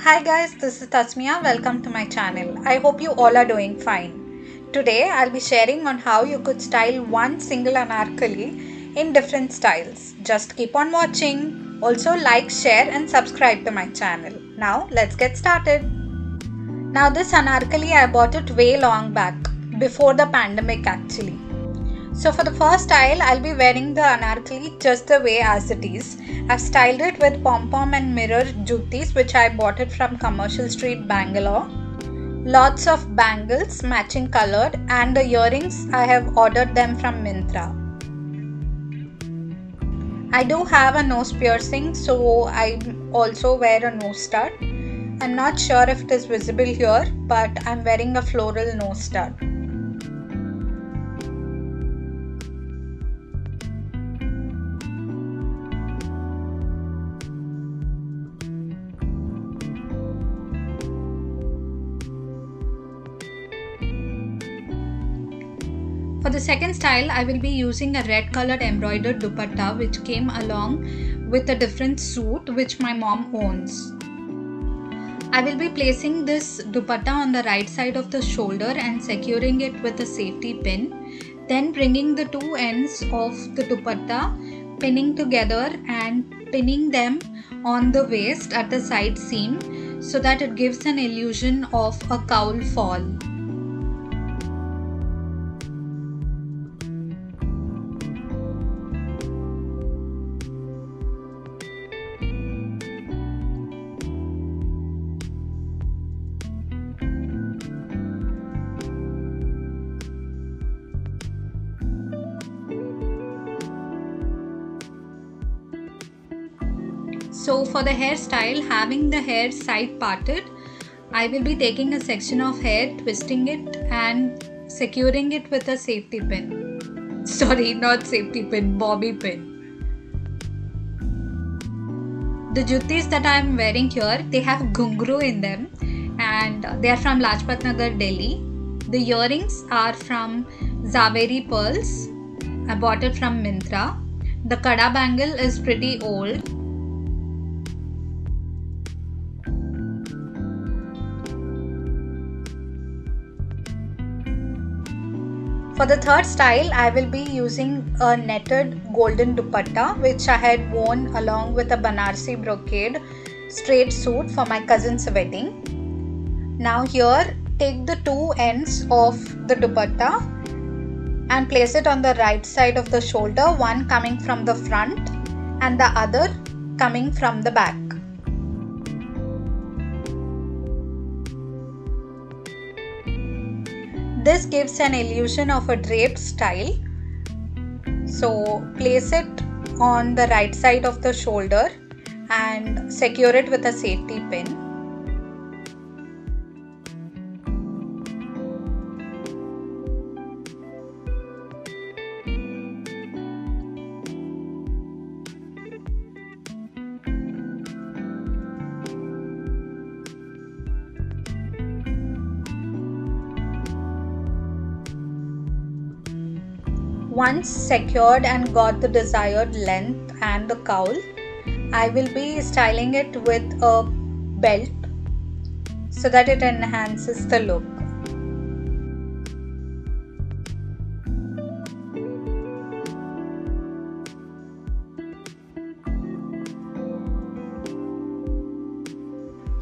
Hi guys, this is Tasmia. Welcome to my channel. I hope you all are doing fine. Today I'll be sharing on how you could style one single anarkali in different styles. Just keep on watching. Also like, share and subscribe to my channel. Now let's get started. Now this anarkali I bought it way long back, before the pandemic actually. So for the first style, I'll be wearing the anarkali just the way as it is. I've styled it with pom-pom and mirror juttis which I bought it from Commercial Street, Bangalore. Lots of bangles matching colored, and the earrings I have ordered them from Myntra. I do have a nose piercing, so I also wear a nose stud. I'm not sure if it is visible here, but I'm wearing a floral nose stud. For the second style, I will be using a red colored embroidered dupatta which came along with a different suit which my mom owns. I will be placing this dupatta on the right side of the shoulder and securing it with a safety pin. Then bringing the two ends of the dupatta, pinning together and pinning them on the waist at the side seam so that it gives an illusion of a cowl fall. So for the hairstyle, having the hair side parted, I will be taking a section of hair, twisting it and securing it with a safety pin. Sorry, not safety pin, bobby pin. The juttis that I am wearing here, they have ghungru in them and they are from Lajpat Nagar, Delhi. The earrings are from Zaveri Pearls. I bought it from Myntra. The kada bangle is pretty old. For the third style, I will be using a netted golden dupatta which I had worn along with a Banarsi brocade straight suit for my cousin's wedding. Now here, take the two ends of the dupatta and place it on the right side of the shoulder, one coming from the front and the other coming from the back. This gives an illusion of a draped style. So place it on the right side of the shoulder and secure it with a safety pin. Once secured and got the desired length and the cowl, I will be styling it with a belt so that it enhances the look.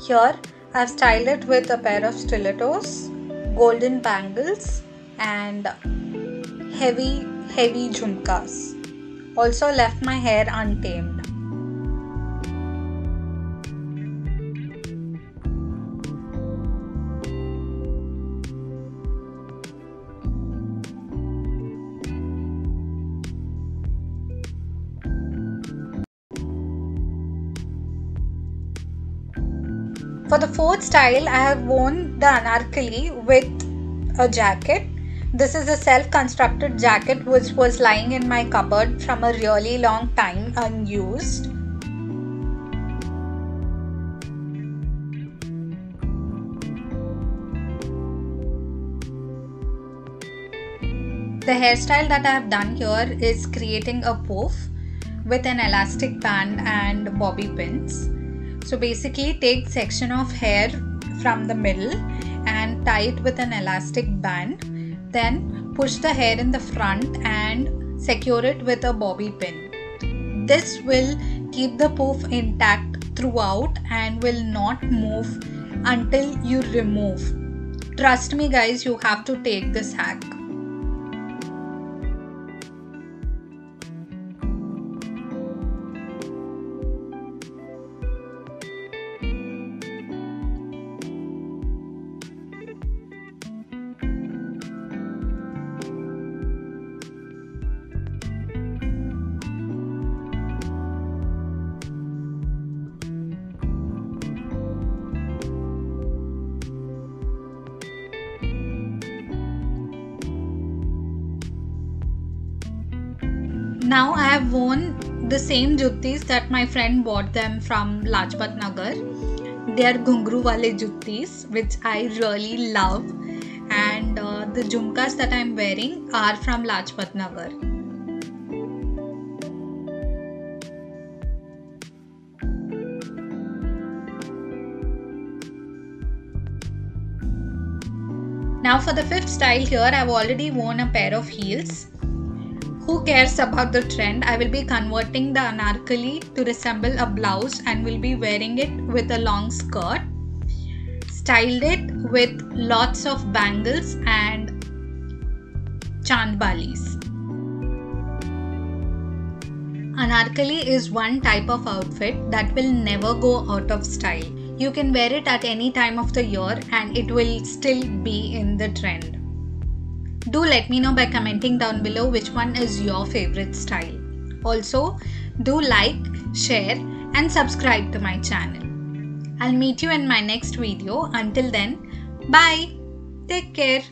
Here I have styled it with a pair of stilettos, golden bangles and heavy jhumkas. Also left my hair untamed. For the fourth style, I have worn the anarkali with a jacket. This is a self-constructed jacket which was lying in my cupboard from a really long time unused. The hairstyle that I have done here is creating a poof with an elastic band and bobby pins. So basically take section of hair from the middle and tie it with an elastic band. Then push the hair in the front and secure it with a bobby pin. This will keep the poof intact throughout and will not move until you remove. Trust me guys, you have to take this hack. Now I have worn the same juttis that my friend bought them from Lajpat Nagar. They are ghungru wale juttis, which I really love, and the jhumkas that I am wearing are from Lajpat Nagar. Now for the fifth style here, I have already worn a pair of heels. Who cares about the trend? I will be converting the anarkali to resemble a blouse and will be wearing it with a long skirt. Styled it with lots of bangles and chandbalis. Anarkali is one type of outfit that will never go out of style. You can wear it at any time of the year and it will still be in the trend. Do let me know by commenting down below which one is your favorite style. Also, do like, share and subscribe to my channel. I'll meet you in my next video. Until then, bye. Take care.